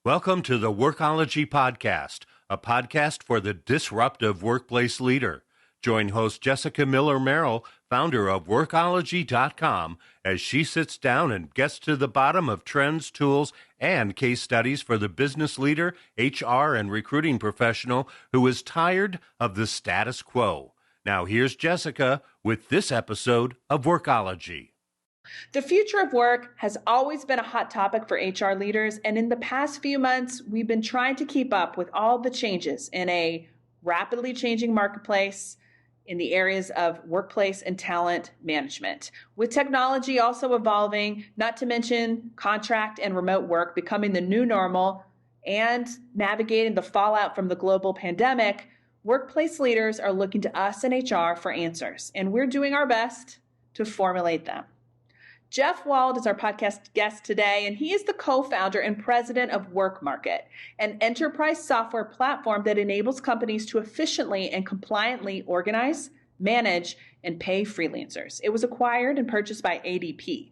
Welcome to the Workology Podcast, a podcast for the disruptive workplace leader. Join host Jessica Miller-Merrill, founder of Workology.com, as she sits down and gets to the bottom of trends, tools, and case studies for the business leader, HR, and recruiting professional who is tired of the status quo. Now here's Jessica with this episode of Workology. The future of work has always been a hot topic for HR leaders, and in the past few months, we've been trying to keep up with all the changes in a rapidly changing marketplace in the areas of workplace and talent management. With technology also evolving, not to mention contract and remote work becoming the new normal, and navigating the fallout from the global pandemic, workplace leaders are looking to us in HR for answers, and we're doing our best to formulate them. Jeff Wald is our podcast guest today, and he is the co-founder and president of WorkMarket, an enterprise software platform that enables companies to efficiently and compliantly organize, manage, and pay freelancers. It was acquired and purchased by ADP.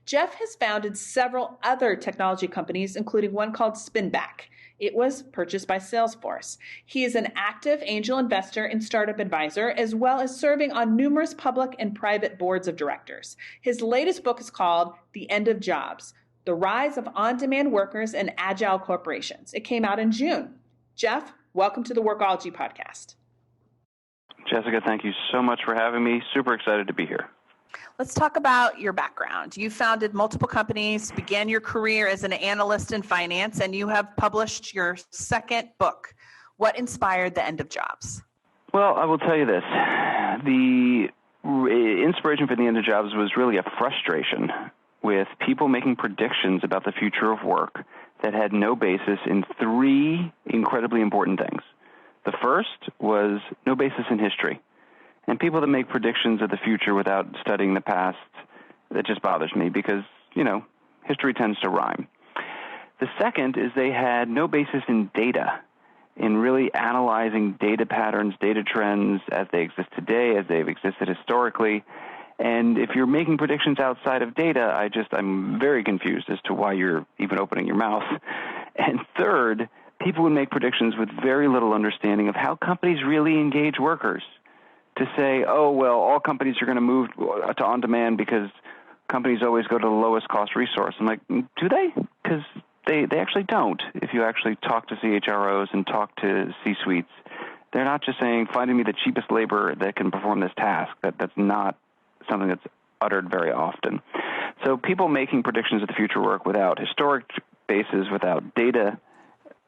Jeff has founded several other technology companies, including one called Spinback. It was purchased by Salesforce. He is an active angel investor and startup advisor, as well as serving on numerous public and private boards of directors. His latest book is called The End of Jobs: The Rise of On-Demand Workers and Agile Corporations. It came out in June. Jeff, welcome to the Workology Podcast. Jessica, thank you so much for having me. Super excited to be here. Let's talk about your background. You founded multiple companies, began your career as an analyst in finance, and you have published your second book. What inspired The End of Jobs? Well, I will tell you this. The inspiration for The End of Jobs was really a frustration with people making predictions about the future of work that had no basis in three incredibly important things. The first was no basis in history. And people that make predictions of the future without studying the past, that just bothers me because, history tends to rhyme. The second is they had no basis in data, in really analyzing data patterns, data trends as they exist today, as they've existed historically. And if you're making predictions outside of data, I'm very confused as to why you're even opening your mouth. And third, people would make predictions with very little understanding of how companies really engage workers. To say, all companies are going to move to on-demand because companies always go to the lowest cost resource. I'm like, do they? Because they actually don't. If you actually talk to CHROs and talk to C-suites, they're not just saying, finding me the cheapest labor that can perform this task. That's not something that's uttered very often. So people making predictions of the future work without historic bases, without data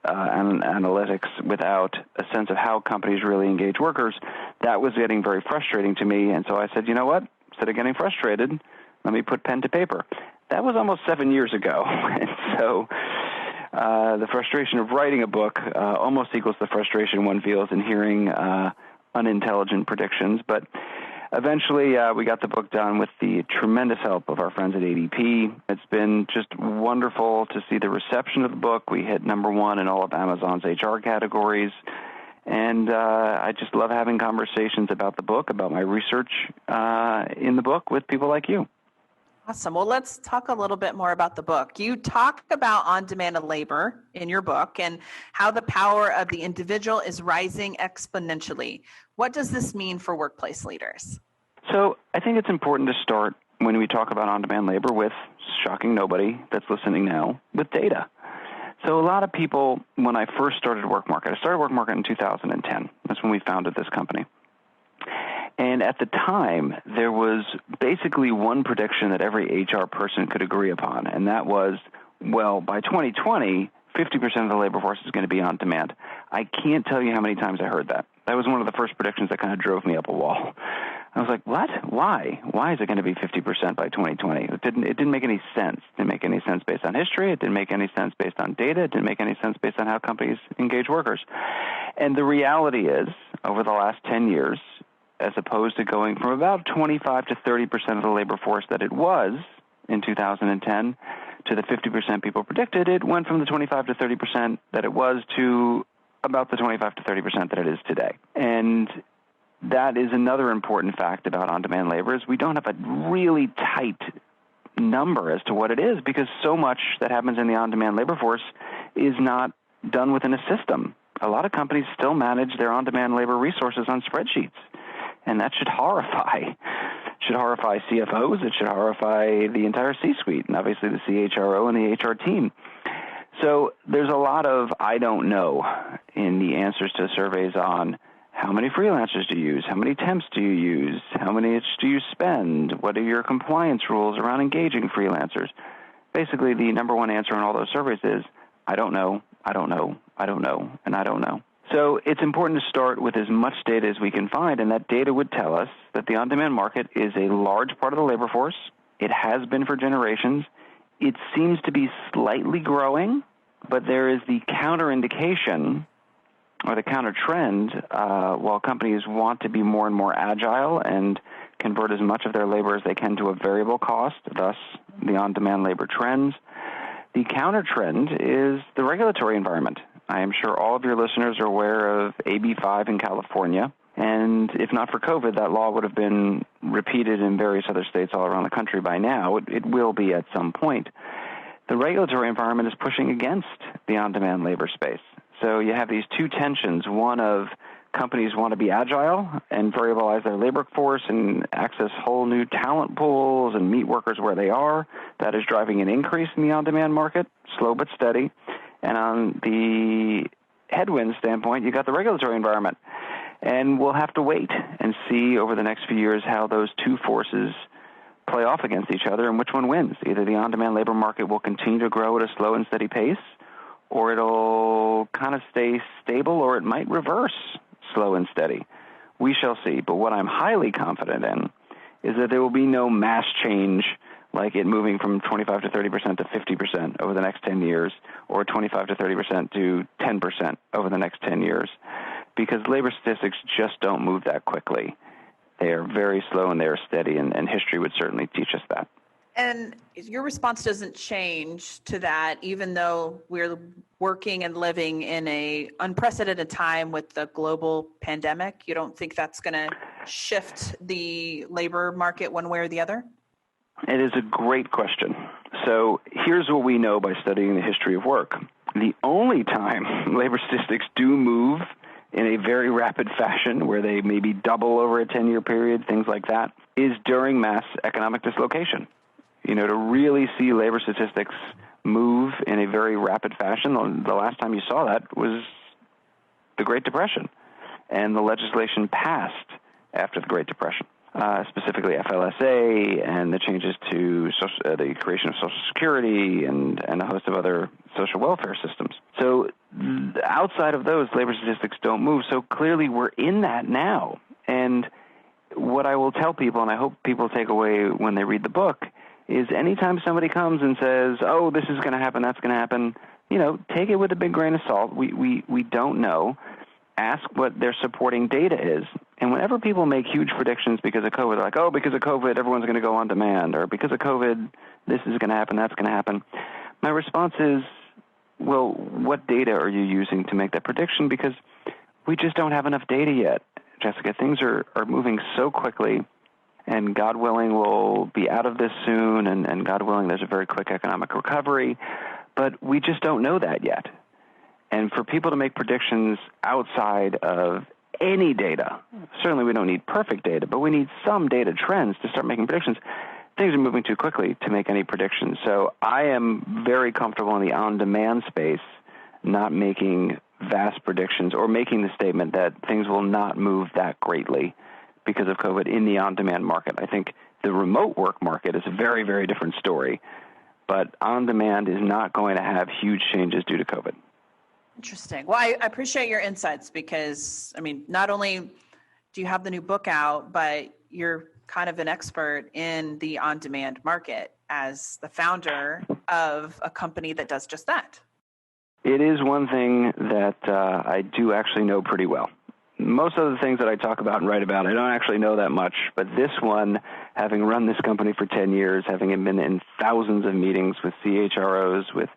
and analytics, without a sense of how companies really engage workers, that was getting very frustrating to me. And so I said, you know what? Instead of getting frustrated, let me put pen to paper. That was almost 7 years ago. And so the frustration of writing a book almost equals the frustration one feels in hearing unintelligent predictions. But eventually, we got the book done with the tremendous help of our friends at ADP. It's been just wonderful to see the reception of the book. We hit number one in all of Amazon's HR categories. And I just love having conversations about the book, about my research in the book with people like you. Awesome. Well, let's talk a little bit more about the book. You talk about on-demand labor in your book and how the power of the individual is rising exponentially. What does this mean for workplace leaders? So I think it's important to start when we talk about on-demand labor with, shocking nobody that's listening now, with data. So a lot of people, when I first started WorkMarket, I started WorkMarket in 2010. That's when we founded this company. And at the time, there was basically one prediction that every HR person could agree upon, and that was, by 2020, 50% of the labor force is going to be on demand. I can't tell you how many times I heard that. That was one of the first predictions that kind of drove me up a wall. I was like, what? Why? Why is it going to be 50% by 2020? It didn't make any sense. It didn't make any sense based on history. It didn't make any sense based on data. It didn't make any sense based on how companies engage workers. And the reality is, over the last 10 years, as opposed to going from about 25 to 30% of the labor force that it was in 2010 to the 50% people predicted, it went from the 25 to 30% that it was to about the 25 to 30% that it is today. And that is another important fact about on-demand labor is we don't have a really tight number as to what it is because so much that happens in the on-demand labor force is not done within a system. A lot of companies still manage their on-demand labor resources on spreadsheets, and that should horrify. Should horrify CFOs. It should horrify the entire C-suite, and obviously the CHRO and the HR team. So there's a lot of I don't know in the answers to surveys on how many freelancers do you use, how many temps do you use, how many do you spend, what are your compliance rules around engaging freelancers. Basically, the number one answer in all those surveys is I don't know, I don't know, I don't know, and I don't know. So it's important to start with as much data as we can find, and that data would tell us that the on-demand market is a large part of the labor force. It has been for generations. It seems to be slightly growing, but there is the counter-indication or the counter-trend while companies want to be more and more agile and convert as much of their labor as they can to a variable cost, thus the on-demand labor trends. The counter-trend is the regulatory environment. I am sure all of your listeners are aware of AB 5 in California, and if not for COVID, that law would have been repeated in various other states all around the country by now. It will be at some point. The regulatory environment is pushing against the on-demand labor space. So you have these two tensions, one of companies want to be agile and variabilize their labor force and access whole new talent pools and meet workers where they are. That is driving an increase in the on-demand market, slow but steady. And on the headwind standpoint, you got the regulatory environment. And we'll have to wait and see over the next few years how those two forces play off against each other and which one wins. Either the on-demand labor market will continue to grow at a slow and steady pace, or it'll kind of stay stable, or it might reverse slow and steady. We shall see. But what I'm highly confident in is that there will be no mass change like it moving from 25 to 30% to 50% over the next 10 years, or 25 to 30% to 10% over the next 10 years, because labor statistics just don't move that quickly. They are very slow and they are steady, and history would certainly teach us that. And your response doesn't change to that, even though we're working and living in a unprecedented time with the global pandemic. You don't think that's going to shift the labor market one way or the other? It is a great question. So here's what we know by studying the history of work. The only time labor statistics do move in a very rapid fashion, where they maybe double over a 10-year period, things like that, is during mass economic dislocation. You know, to really see labor statistics move in a very rapid fashion, the last time you saw that was the Great Depression, and the legislation passed after the Great Depression, specifically FLSA and the changes to the creation of Social Security and a host of other social welfare systems. So outside of those, labor statistics don't move. So clearly we're in that now. And what I will tell people, and I hope people take away when they read the book, is anytime somebody comes and says, oh, this is going to happen, that's going to happen, you know, take it with a big grain of salt. We don't know. Ask what their supporting data is. And whenever people make huge predictions because of COVID, they're like, oh, because of COVID, everyone's going to go on demand, or because of COVID, this is going to happen, that's going to happen. My response is, well, what data are you using to make that prediction? Because we just don't have enough data yet, Jessica. Things are moving so quickly, and God willing, we'll be out of this soon, and God willing, there's a very quick economic recovery, but we just don't know that yet. And for people to make predictions outside of any data, certainly we don't need perfect data, but we need some data trends to start making predictions. Things are moving too quickly to make any predictions. So I am very comfortable in the on-demand space, not making vast predictions or making the statement that things will not move that greatly because of COVID in the on-demand market. I think the remote work market is a very, very different story, but on-demand is not going to have huge changes due to COVID. Interesting. Well, I appreciate your insights because, I mean, not only do you have the new book out, but you're kind of an expert in the on-demand market as the founder of a company that does just that. It is one thing that I do actually know pretty well. Most of the things that I talk about and write about, I don't actually know that much, but this one, having run this company for 10 years, having been in thousands of meetings with CHROs, with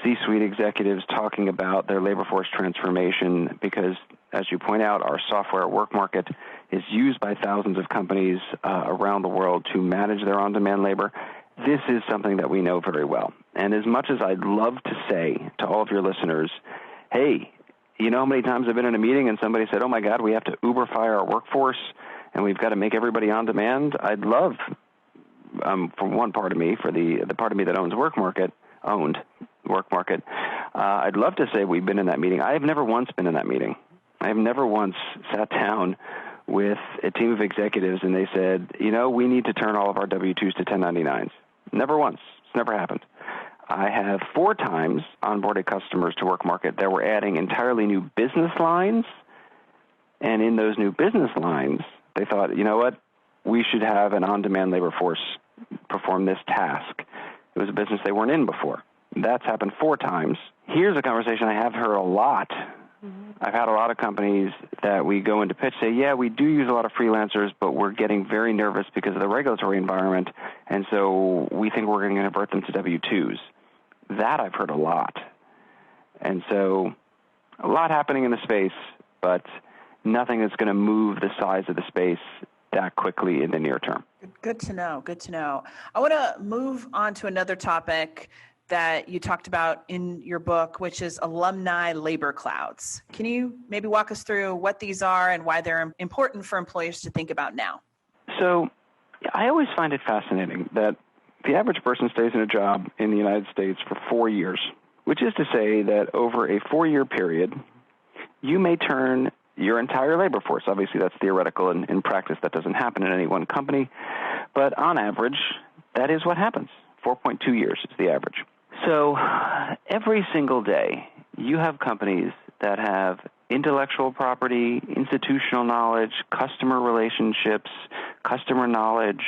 C-suite executives talking about their labor force transformation, because, as you point out, our software WorkMarket is used by thousands of companies around the world to manage their on-demand labor. This is something that we know very well. And as much as I'd love to say to all of your listeners, hey, you know how many times I've been in a meeting and somebody said, oh, my God, we have to Uber fire our workforce and we've got to make everybody on demand? I'd love, from one part of me, for the part of me that owns WorkMarket, I'd love to say we've been in that meeting. I have never once been in that meeting. I have never once sat down with a team of executives and they said, you know, we need to turn all of our W-2s to 1099s. Never once. It's never happened. I have 4 times onboarded customers to WorkMarket that were adding entirely new business lines, and in those new business lines, they thought, you know what, we should have an on-demand labor force perform this task. It was a business they weren't in before. That's happened 4 times. Here's a conversation I have heard a lot. I've had a lot of companies that we go into pitch say, yeah, we do use a lot of freelancers, but we're getting very nervous because of the regulatory environment, and so we think we're going to convert them to W-2s. That I've heard a lot. And so a lot happening in the space, but nothing that's going to move the size of the space that quickly in the near term. Good to know. Good to know. I want to move on to another topic that you talked about in your book, which is alumni labor clouds. Can you maybe walk us through what these are and why they're important for employers to think about now? So I always find it fascinating that the average person stays in a job in the United States for 4 years, which is to say that over a 4-year period, you may turn your entire labor force. Obviously, that's theoretical, and in practice, that doesn't happen in any one company. But on average, that is what happens. 4.2 years is the average. So every single day, you have companies that have intellectual property, institutional knowledge, customer relationships, customer knowledge,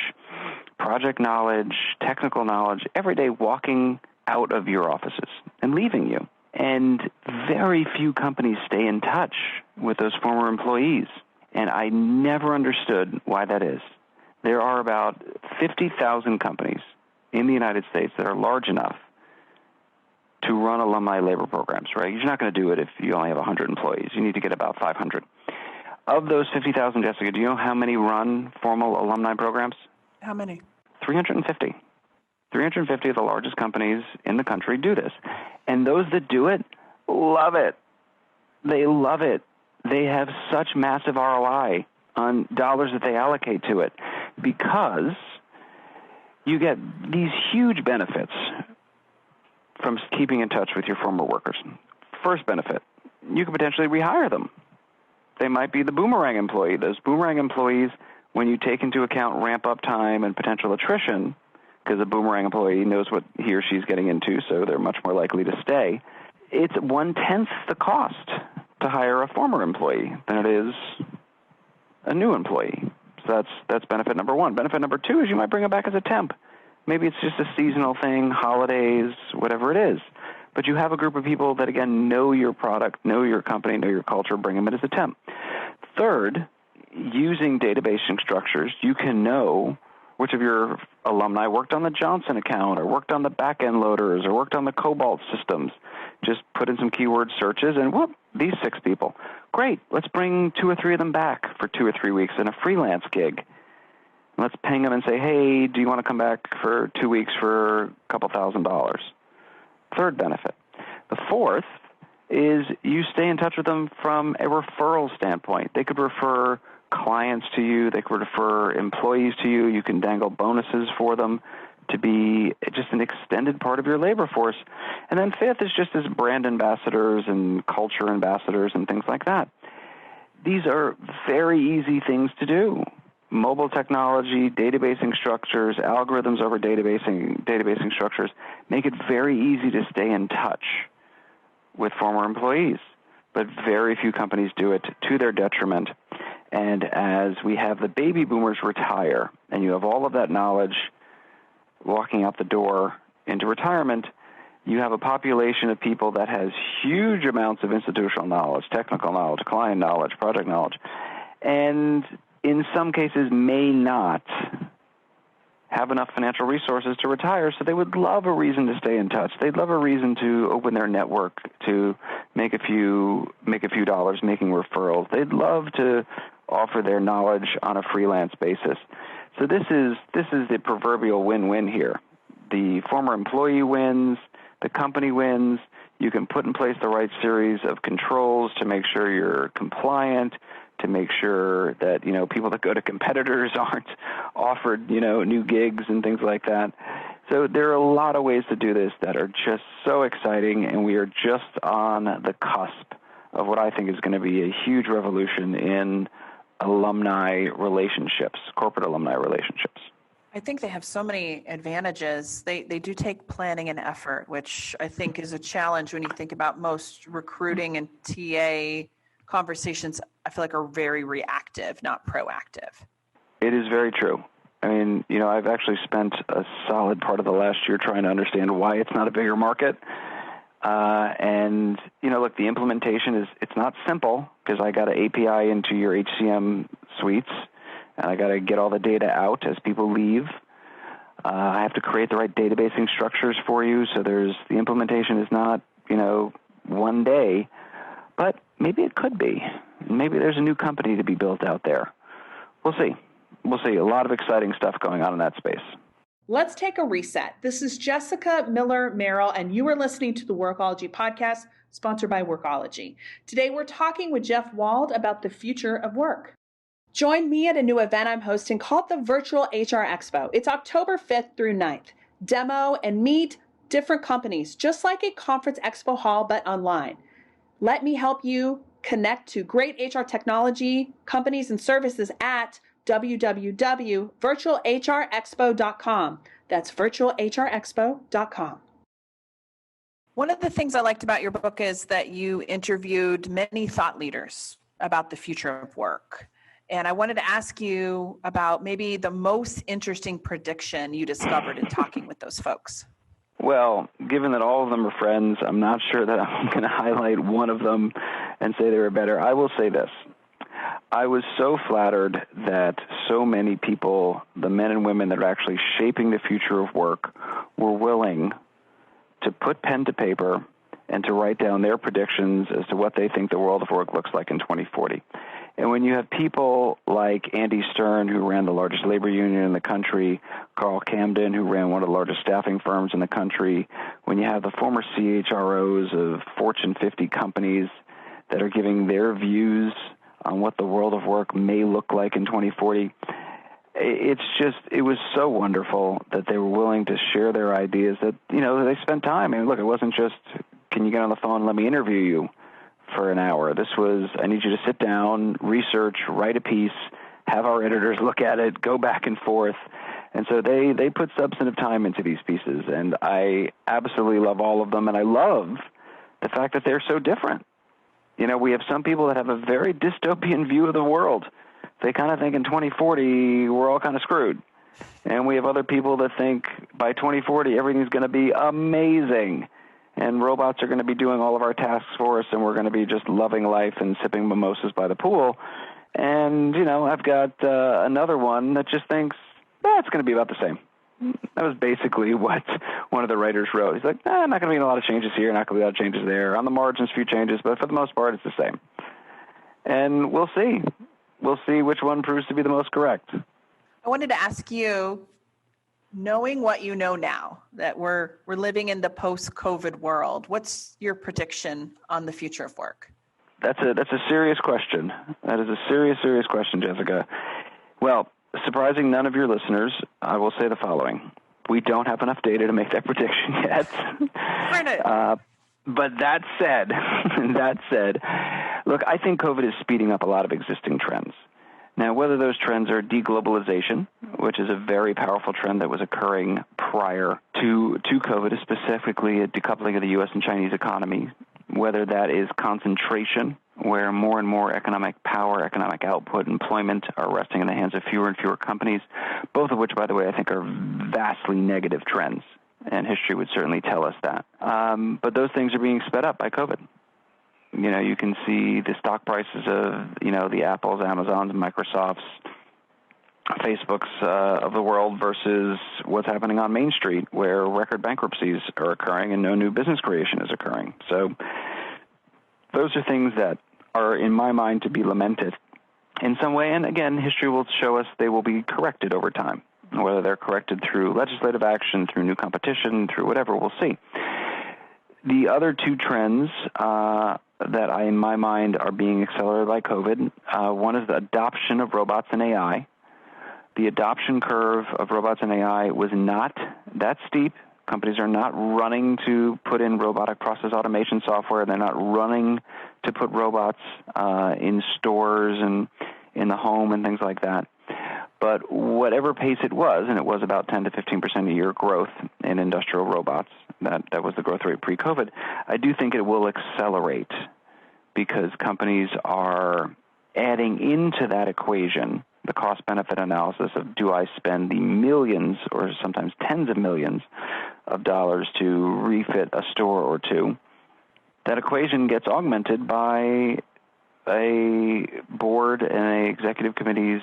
project knowledge, technical knowledge, every day walking out of your offices and leaving you. And very few companies stay in touch with those former employees. And I never understood why that is. There are about 50,000 companies in the United States that are large enough to run alumni labor programs, right? You're not going to do it if you only have 100 employees. You need to get about 500. Of those 50,000, Jessica, do you know how many run formal alumni programs? How many? 350. 350 of the largest companies in the country do this. And those that do it love it. They love it. They have such massive ROI on dollars that they allocate to it because you get these huge benefits from keeping in touch with your former workers. First benefit, you can potentially rehire them. They might be the boomerang employee. Those boomerang employees, when you take into account ramp-up time and potential attrition, because a boomerang employee knows what he or she's getting into, so they're much more likely to stay, it's 1/10 the cost to hire a former employee than it is a new employee. So that's benefit number 1. Benefit number 2 is you might bring them back as a temp. Maybe it's just a seasonal thing, holidays, whatever it is. But you have a group of people that, again, know your product, know your company, know your culture, bring them in as a temp. Third, using databasing structures, you can know which of your alumni worked on the Johnson account or worked on the back-end loaders or worked on the Cobalt systems. Just put in some keyword searches and, whoop, these 6 people. Great, let's bring 2 or 3 of them back for 2 or 3 weeks in a freelance gig. Let's ping them and say, hey, do you want to come back for 2 weeks for a couple $1,000s? Third benefit. The fourth is you stay in touch with them from a referral standpoint. They could refer clients to you. They could refer employees to you. You can dangle bonuses for them to be just an extended part of your labor force. And then fifth is just as brand ambassadors and culture ambassadors and things like that. These are very easy things to do. Mobile technology, databasing structures, algorithms over databasing structures make it very easy to stay in touch with former employees. But very few companies do it to their detriment. And as we have the baby boomers retire, and you have all of that knowledge walking out the door into retirement, you have a population of people that has huge amounts of institutional knowledge, technical knowledge, client knowledge, project knowledge, and in some cases may not have enough financial resources to retire, so they would love a reason to stay in touch. They'd love a reason to open their network to make a few dollars making referrals. They'd love to offer their knowledge on a freelance basis. So this is the proverbial win-win here. the former employee wins, the company wins. You can put in place the right series of controls to make sure you're compliant, to make sure that, people that go to competitors aren't offered, new gigs and things like that. So there are a lot of ways to do this that are just so exciting, and we are just on the cusp of what I think is going to be a huge revolution in alumni relationships, corporate alumni relationships. I think they have so many advantages. They do take planning and effort, which I think is a challenge when you think about most recruiting and TA conversations, I feel like are very reactive, not proactive. It is very true. I mean, I've actually spent a solid part of the last year trying to understand why it's not a bigger market. And, look, the implementation it's not simple because I got an API into your HCM suites, and I got to get all the data out as people leave. I have to create the right databasing structures for you. So the implementation is not, one day, but maybe it could be. Maybe there's a new company to be built out there. We'll see. We'll see. A lot of exciting stuff going on in that space. Let's take a reset. This is Jessica Miller Merrill, and you are listening to the Workology podcast, sponsored by Workology. Today, we're talking with Jeff Wald about the future of work. Join me at a new event I'm hosting called the Virtual HR Expo. It's October 5th through 9th. Demo and meet different companies, just like a conference expo hall, but online. Let me help you connect to great HR technology, companies, and services at www.virtualhrexpo.com. That's virtualhrexpo.com. One of the things I liked about your book is that you interviewed many thought leaders about the future of work. And I wanted to ask you about maybe the most interesting prediction you discovered in talking with those folks. Well, given that all of them are friends, I'm not sure that I'm going to highlight one of them and say they were better. I will say this. I was so flattered that so many people, the men and women that are actually shaping the future of work, were willing to put pen to paper and to write down their predictions as to what they think the world of work looks like in 2040. And when you have people like Andy Stern, who ran the largest labor union in the country, Carl Camden, who ran one of the largest staffing firms in the country, when you have the former CHROs of Fortune 50 companies that are giving their views on what the world of work may look like in 2040, it was so wonderful that they were willing to share their ideas, that, they spent time. I mean, look, it wasn't just, can you get on the phone and let me interview you for an hour? This was, I need you to sit down, research, write a piece, have our editors look at it, go back and forth. And so they put substantive time into these pieces, and I absolutely love all of them, and I love the fact that they're so different. We have some people that have a very dystopian view of the world. They kind of think in 2040 we're all kind of screwed. And we have other people that think by 2040 everything's going to be amazing, and robots are going to be doing all of our tasks for us, and we're going to be just loving life and sipping mimosas by the pool. And, I've got another one that just thinks, it's going to be about the same. That was basically what one of the writers wrote. He's like, not going to be a lot of changes here, not going to be a lot of changes there. On the margins, a few changes, but for the most part, it's the same. And we'll see. We'll see which one proves to be the most correct. I wanted to ask you, knowing what you know now, that we're living in the post-COVID world, what's your prediction on the future of work? That's a serious question. That is a serious question, Jessica. Well, surprising none of your listeners, I will say the following. We don't have enough data to make that prediction yet. But that said, look, I think COVID is speeding up a lot of existing trends. Now, whether those trends are deglobalization, which is a very powerful trend that was occurring prior to COVID, specifically a decoupling of the U.S. and Chinese economy, whether that is concentration, where more and more economic power, economic output, employment are resting in the hands of fewer and fewer companies, both of which, by the way, I think are vastly negative trends, and history would certainly tell us that. But those things are being sped up by COVID. You can see the stock prices of, the Apples, Amazons, Microsofts, Facebooks of the world versus what's happening on Main Street, where record bankruptcies are occurring and no new business creation is occurring. So those are things that are, in my mind, to be lamented in some way. And again, history will show us they will be corrected over time. Whether they're corrected through legislative action, through new competition, through whatever, we'll see. The other two trends that in my mind are being accelerated by COVID, one is the adoption of robots and AI. The adoption curve of robots and AI was not that steep. Companies are not running to put in robotic process automation software. They're not running to put robots in stores and in the home and things like that. But whatever pace it was, and it was about 10 to 15% a year growth in industrial robots, that was the growth rate pre-COVID, I do think it will accelerate because companies are adding into that equation the cost-benefit analysis of do I spend the millions or sometimes tens of millions of dollars to refit a store or two. That equation gets augmented by a board and an executive committee's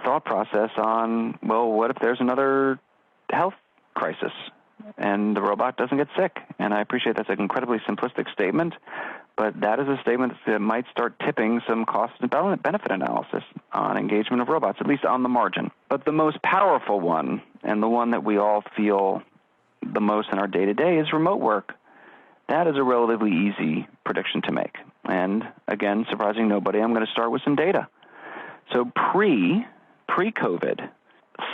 thought process on, well, what if there's another health crisis and the robot doesn't get sick? And I appreciate that's an incredibly simplistic statement, but that is a statement that might start tipping some cost and benefit analysis on engagement of robots, at least on the margin. But the most powerful one, and the one that we all feel the most in our day-to-day, is remote work. That is a relatively easy prediction to make. And again, surprising nobody, I'm going to start with some data. So pre-COVID,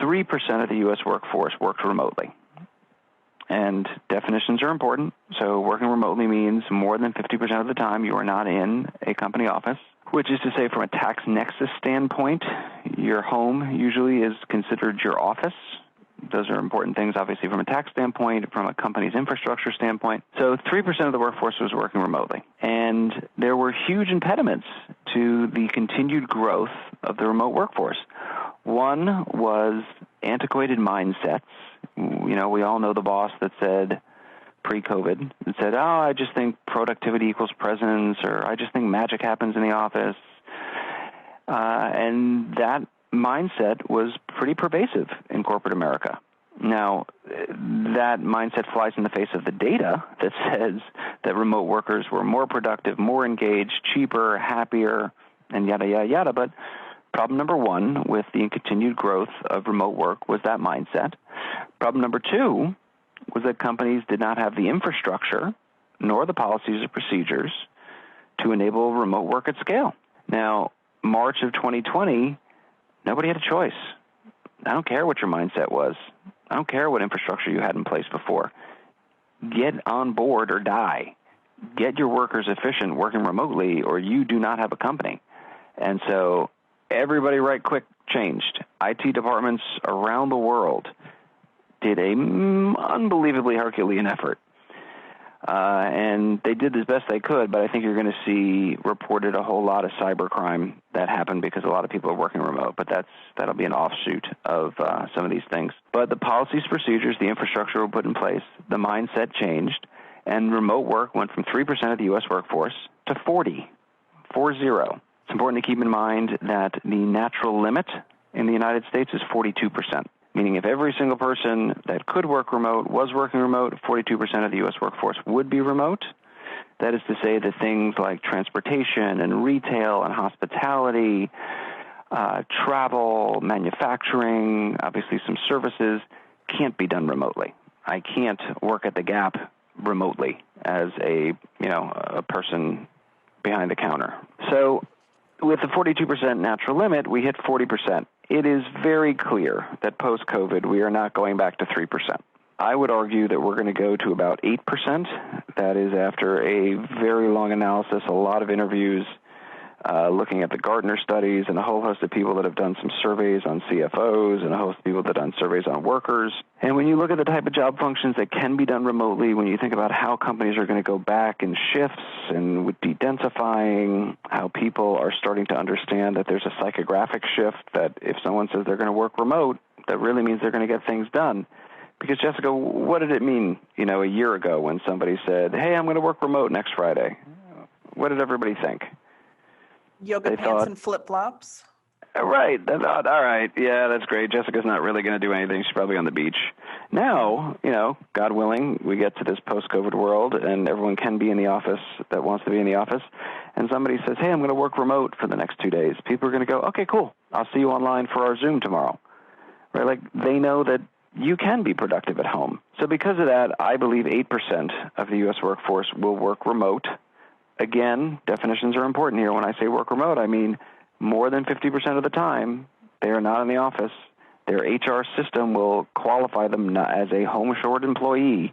3% of the U.S. workforce worked remotely. And definitions are important. So working remotely means more than 50% of the time you are not in a company office, which is to say from a tax nexus standpoint, your home usually is considered your office. Those are important things, obviously, from a tax standpoint, from a company's infrastructure standpoint. So 3% of the workforce was working remotely. And there were huge impediments to the continued growth of the remote workforce. One was antiquated mindsets. You know, we all know the boss that said pre-COVID, that said, I just think productivity equals presence, or I just think magic happens in the office. And that mindset was pretty pervasive in corporate America. Now, that mindset flies in the face of the data that says that remote workers were more productive, more engaged, cheaper, happier, and yada, yada, yada. But problem number one with the continued growth of remote work was that mindset. Problem number two was that companies did not have the infrastructure nor the policies or procedures to enable remote work at scale. Now, March of 2020, nobody had a choice. I don't care what your mindset was. I don't care what infrastructure you had in place before. Get on board or die. Get your workers efficient working remotely, or you do not have a company. And so everybody right quick changed. IT departments around the world did a unbelievably Herculean effort. And they did as best they could, but I think you're going to see reported a whole lot of cybercrime that happened because a lot of people are working remote, but that'll be an offshoot of some of these things. But the policies, procedures, the infrastructure were put in place, the mindset changed, and remote work went from 3% of the U.S. workforce to 40. It's important to keep in mind that the natural limit in the United States is 42%. Meaning if every single person that could work remote was working remote, 42% of the U.S. workforce would be remote. That is to say that things like transportation and retail and hospitality, travel, manufacturing, obviously some services, can't be done remotely. I can't work at the Gap remotely as a person behind the counter. So with the 42% natural limit, we hit 40%. It is very clear that post-COVID, we are not going back to 3%. I would argue that we're going to go to about 8%. That is after a very long analysis, a lot of interviews, looking at the Gartner studies and a whole host of people that have done some surveys on CFOs and a host of people that have done surveys on workers. And when you look at the type of job functions that can be done remotely, when you think about how companies are going to go back in shifts and with de-densifying, how people are starting to understand that there's a psychographic shift, that if someone says they're going to work remote, that really means they're going to get things done. Because, Jessica, what did it mean, a year ago when somebody said, hey, I'm going to work remote next Friday? What did everybody think? Yoga pants and flip-flops. Right. They thought, all right, yeah, that's great. Jessica's not really going to do anything. She's probably on the beach. Now, God willing, we get to this post-COVID world, and everyone can be in the office that wants to be in the office. And somebody says, hey, I'm going to work remote for the next 2 days. People are going to go, okay, cool. I'll see you online for our Zoom tomorrow. right? Like they know that you can be productive at home. So because of that, I believe 8% of the U.S. workforce will work remote. Again, definitions are important here. When I say work remote, I mean more than 50% of the time they are not in the office. Their HR system will qualify them as a home-assured employee.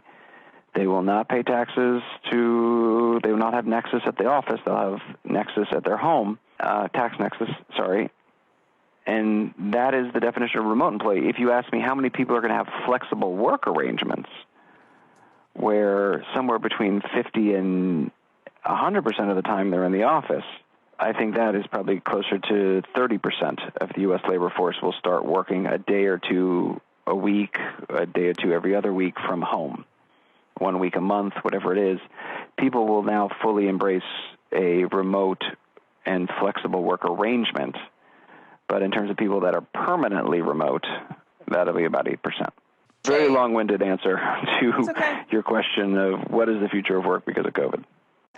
They will not pay taxes they will not have nexus at the office. They'll have nexus at their home, tax nexus, sorry. And that is the definition of remote employee. If you ask me how many people are going to have flexible work arrangements, where somewhere between 50 and 100% of the time they're in the office, I think that is probably closer to 30% of the U.S. labor force will start working a day or two a week, a day or two every other week from home, 1 week a month, whatever it is. People will now fully embrace a remote and flexible work arrangement. But in terms of people that are permanently remote, that'll be about 8%. Very long-winded answer to your question of what is the future of work because of COVID.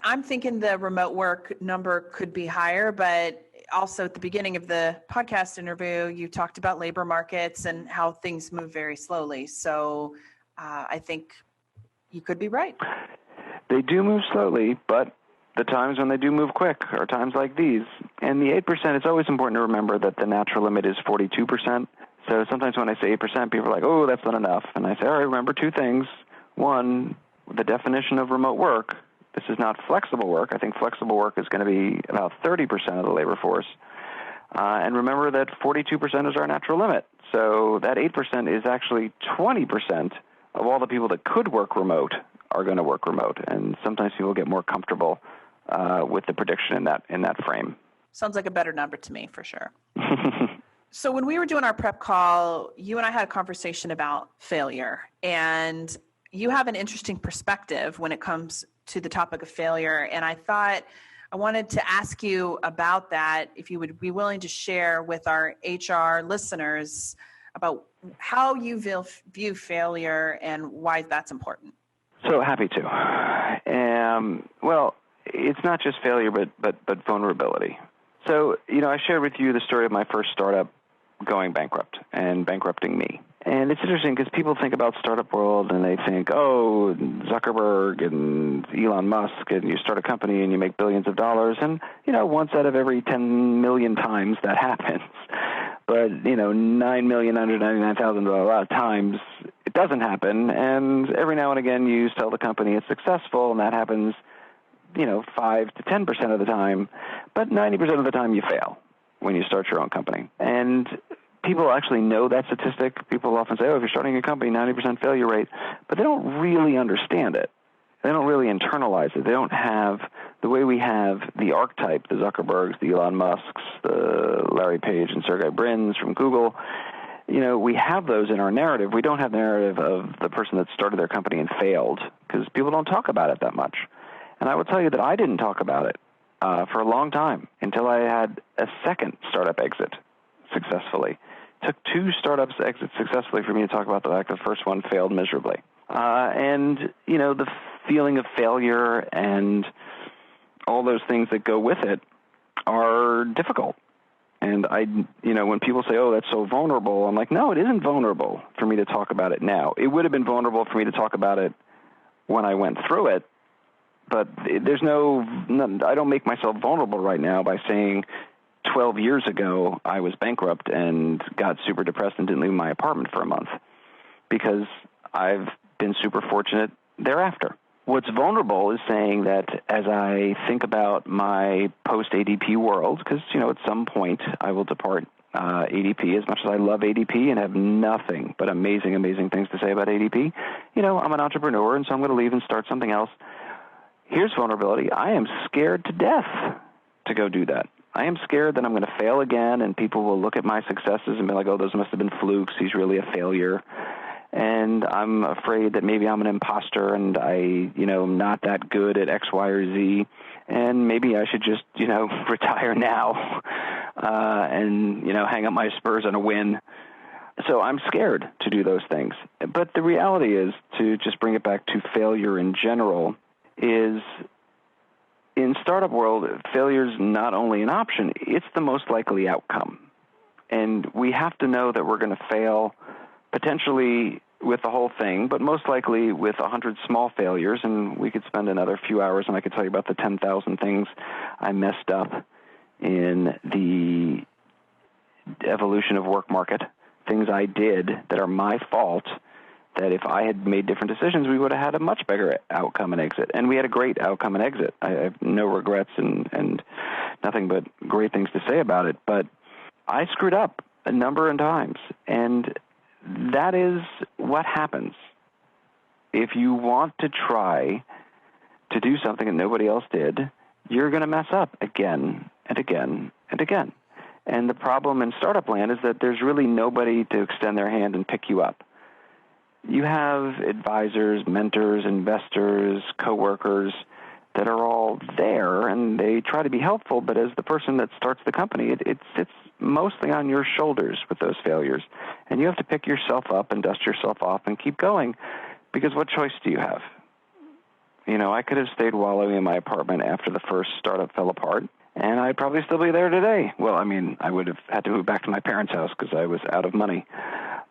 I'm thinking the remote work number could be higher, but also at the beginning of the podcast interview, you talked about labor markets and how things move very slowly. So I think you could be right. They do move slowly, but the times when they do move quick are times like these. And the 8%, it's always important to remember that the natural limit is 42%. So sometimes when I say 8%, people are like, oh, that's not enough. And I say, all right, remember two things. One, the definition of remote work. This is not flexible work. I think flexible work is going to be about 30% of the labor force. And remember that 42% is our natural limit. So that 8% is actually 20% of all the people that could work remote are going to work remote. And sometimes people get more comfortable with the prediction in that frame. Sounds like a better number to me, for sure. So when we were doing our prep call, you and I had a conversation about failure. And you have an interesting perspective when it comes to the topic of failure. And I thought I wanted to ask you about that, if you would be willing to share with our HR listeners about how you view failure and why that's important. So happy to. Well, it's not just failure, but vulnerability. So, I shared with you the story of my first startup going bankrupt and bankrupting me. And it's interesting because people think about startup world and they think, oh, Zuckerberg and Elon Musk, and you start a company and you make billions of dollars. And, once out of every 10 million times that happens. But, 9,999,000 times it doesn't happen. And every now and again you sell the company, it's successful, and that happens, 5 to 10% of the time. But 90% of the time you fail when you start your own company. And people actually know that statistic. People often say, oh, if you're starting a company, 90% failure rate. But they don't really understand it. They don't really internalize it. They don't have the way we have the archetype, the Zuckerbergs, the Elon Musks, the Larry Page and Sergey Brin's from Google. We have those in our narrative. We don't have the narrative of the person that started their company and failed because people don't talk about it that much. And I will tell you that I didn't talk about it for a long time until I had a second startup exit successfully. It took 2 startups exit successfully for me to talk about the fact the first one failed miserably. And the feeling of failure and all those things that go with it are difficult. And when people say, oh, that's so vulnerable, I'm like, no, it isn't vulnerable for me to talk about it now. It would have been vulnerable for me to talk about it when I went through it. But I don't make myself vulnerable right now by saying 12 years ago I was bankrupt and got super depressed and didn't leave my apartment for a month, because I've been super fortunate thereafter. What's vulnerable is saying that as I think about my post-ADP world, because, at some point I will depart ADP, as much as I love ADP and have nothing but amazing, amazing things to say about ADP, I'm an entrepreneur, and so I'm going to leave and start something else. Here's vulnerability. I am scared to death to go do that. I am scared that I'm going to fail again, and people will look at my successes and be like, oh, those must have been flukes. He's really a failure. And I'm afraid that maybe I'm an imposter and I'm not that good at X, Y, or Z. And maybe I should just, retire now and, hang up my spurs on a win. So I'm scared to do those things. But the reality is, to just bring it back to failure in general, is in startup world, failure is not only an option, it's the most likely outcome. And we have to know that we're going to fail potentially with the whole thing, but most likely with 100 small failures. And we could spend another few hours, and I could tell you about the 10,000 things I messed up in the evolution of WorkMarket, things I did that are my fault, that if I had made different decisions, we would have had a much better outcome and exit. And we had a great outcome and exit. I have no regrets and nothing but great things to say about it. But I screwed up a number of times, and that is what happens. If you want to try to do something that nobody else did, you're going to mess up again and again and again. And the problem in startup land is that there's really nobody to extend their hand and pick you up. You have advisors, mentors, investors, coworkers that are all there, and they try to be helpful, but as the person that starts the company, it's mostly on your shoulders with those failures. And you have to pick yourself up and dust yourself off and keep going, because what choice do you have? You know, I could have stayed wallowing in my apartment after the first startup fell apart, and I'd probably still be there today. Well, I mean, I would have had to move back to my parents' house because I was out of money.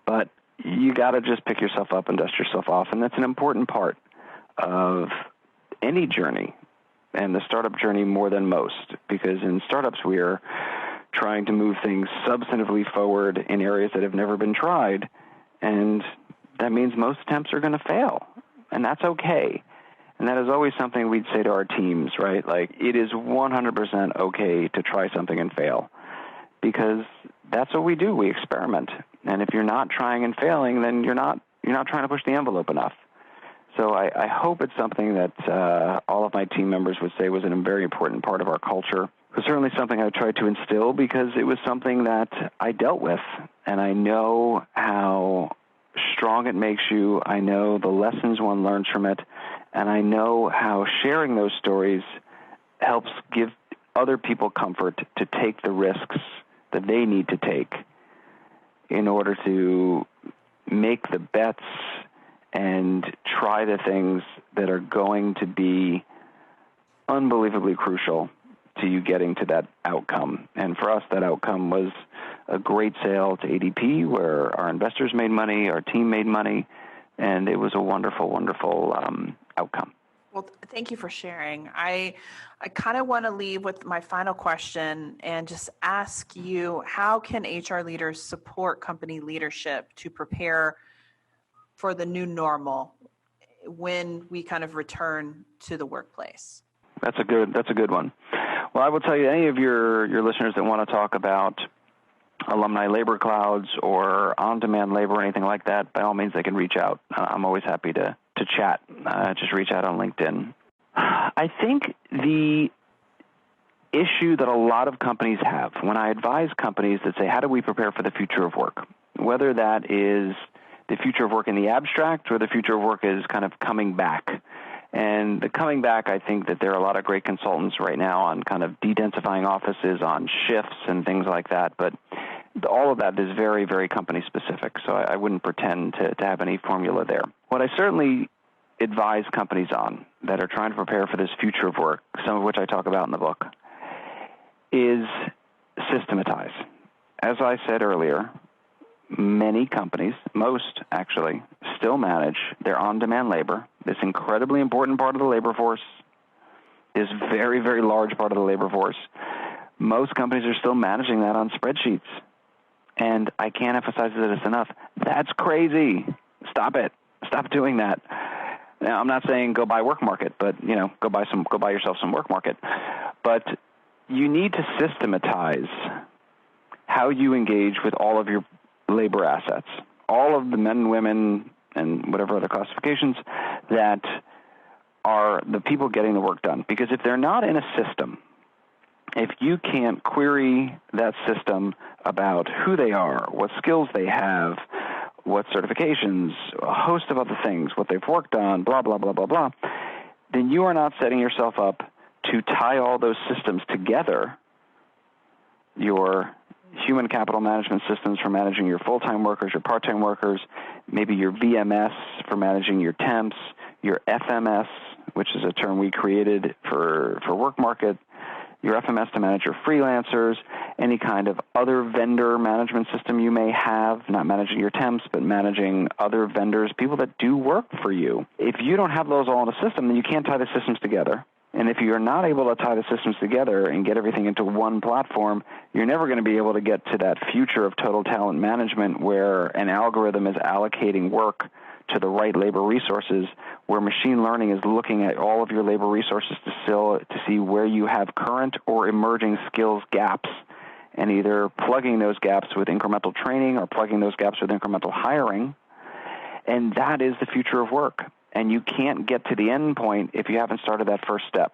But you got to just pick yourself up and dust yourself off, and that's an important part of any journey, and the startup journey more than most, because in startups we are trying to move things substantively forward in areas that have never been tried, and that means most attempts are going to fail, and that's okay. And that is always something we'd say to our teams, right? Like, it is 100% okay to try something and fail, because that's what we do. We experiment. And if you're not trying and failing, then you're not trying to push the envelope enough. So I hope it's something that all of my team members would say was a very important part of our culture. It was certainly something I tried to instill because it was something that I dealt with, and I know how strong it makes you. I know the lessons one learns from it, and I know how sharing those stories helps give other people comfort to take the risks that they need to take in order to make the bets and try the things that are going to be unbelievably crucial to you getting to that outcome. And for us, that outcome was a great sale to ADP where our investors made money, our team made money, and it was a wonderful, wonderful outcome. Well, thank you for sharing. I kind of want to leave with my final question and just ask you, how can HR leaders support company leadership to prepare for the new normal when we kind of return to the workplace? That's a good one. Well, I will tell you, any of your listeners that want to talk about alumni labor clouds or on-demand labor or anything like that, by all means, they can reach out. I'm always happy to chat. Just reach out on LinkedIn. I think the issue that a lot of companies have, when I advise companies that say, how do we prepare for the future of work, whether that is the future of work in the abstract or the future of work is kind of coming back. And the coming back, I think that there are a lot of great consultants right now on kind of de-densifying offices, on shifts and things like that. But all of that is very, very company specific. So I wouldn't pretend to have any formula there. What I certainly advise companies on that are trying to prepare for this future of work, some of which I talk about in the book, is systematize. As I said earlier, many companies, most actually, still manage their on-demand labor, this incredibly important part of the labor force, this very, very large part of the labor force. Most companies are still managing that on spreadsheets. And I can't emphasize this enough. That's crazy. Stop it. Stop doing that. Now, I'm not saying go buy WorkMarket, but go buy yourself some WorkMarket. But you need to systematize how you engage with all of your labor assets, all of the men and women and whatever other classifications that are the people getting the work done. Because if they're not in a system, if you can't query that system about who they are, what skills they have, what certifications, a host of other things, what they've worked on, blah, blah, blah, blah, blah, then you are not setting yourself up to tie all those systems together, your human capital management systems for managing your full-time workers, your part-time workers, maybe your VMS for managing your temps, your FMS, which is a term we created for WorkMarket, your FMS to manage your freelancers, any kind of other vendor management system you may have, not managing your temps, but managing other vendors, people that do work for you. If you don't have those all in a system, then you can't tie the systems together. And if you're not able to tie the systems together and get everything into one platform, you're never going to be able to get to that future of total talent management where an algorithm is allocating work to the right labor resources, where machine learning is looking at all of your labor resources to see where you have current or emerging skills gaps, and either plugging those gaps with incremental training or plugging those gaps with incremental hiring. And that is the future of work. And you can't get to the end point if you haven't started that first step.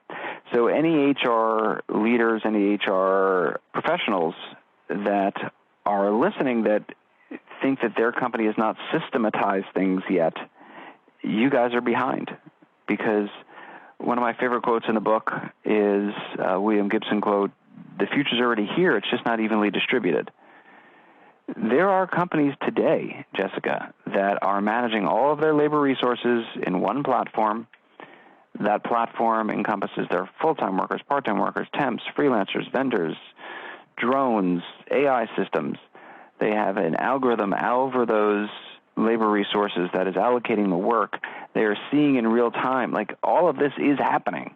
So any HR leaders, any HR professionals that are listening that think that their company has not systematized things yet, you guys are behind. Because one of my favorite quotes in the book is William Gibson quote, "The future's already here, it's just not evenly distributed." There are companies today, Jessica, that are managing all of their labor resources in one platform. That platform encompasses their full-time workers, part-time workers, temps, freelancers, vendors, drones, AI systems. They have an algorithm over those labor resources that is allocating the work. They are seeing in real time, like all of this is happening.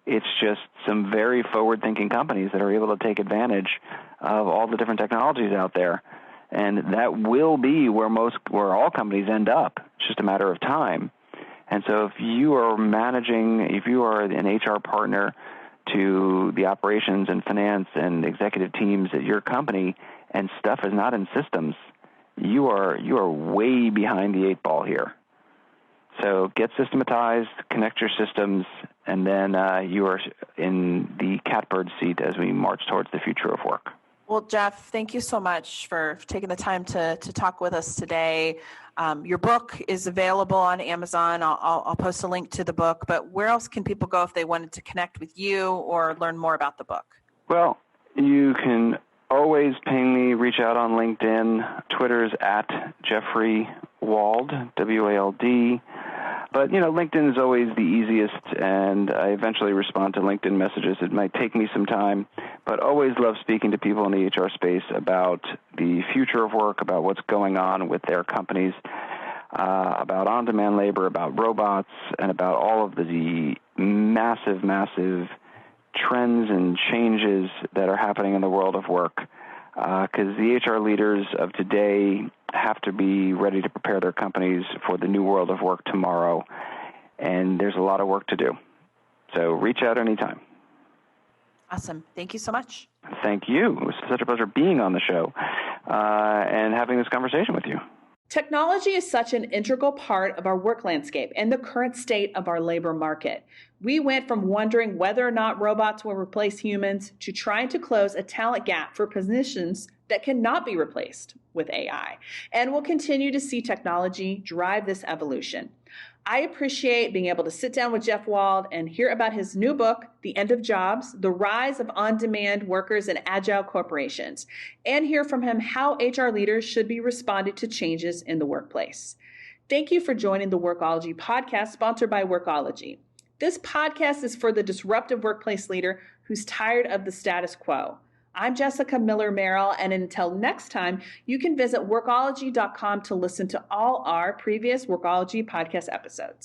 It's just some very forward-thinking companies that are able to take advantage of all the different technologies out there. And that will be where all companies end up. It's just a matter of time. And so if you are an HR partner to the operations and finance and executive teams at your company and stuff is not in systems, you are way behind the 8 ball here. So get systematized, connect your systems, and then you are in the catbird seat as we march towards the future of work. Well, Jeff, thank you so much for taking the time to talk with us today. Your book is available on Amazon. I'll post a link to the book, but where else can people go if they wanted to connect with you or learn more about the book? Well, you can always ping me, reach out on LinkedIn. Twitter's at Jeffrey Wald, W-A-L-D. But, LinkedIn is always the easiest, and I eventually respond to LinkedIn messages. It might take me some time, but always love speaking to people in the HR space about the future of work, about what's going on with their companies, about on-demand labor, about robots, and about all of the massive, massive trends and changes that are happening in the world of work. Because the HR leaders of today have to be ready to prepare their companies for the new world of work tomorrow, and there's a lot of work to do. So reach out anytime. Awesome. Thank you so much. Thank you. It was such a pleasure being on the show and having this conversation with you. Technology is such an integral part of our work landscape and the current state of our labor market. We went from wondering whether or not robots will replace humans to trying to close a talent gap for positions that cannot be replaced with AI. And we'll continue to see technology drive this evolution. I appreciate being able to sit down with Jeff Wald and hear about his new book, The End of Jobs, The Rise of On-Demand Workers and Agile Corporations, and hear from him how HR leaders should be responding to changes in the workplace. Thank you for joining the Workology podcast, sponsored by Workology. This podcast is for the disruptive workplace leader who's tired of the status quo. I'm Jessica Miller Merrill, and until next time, you can visit workology.com to listen to all our previous Workology podcast episodes.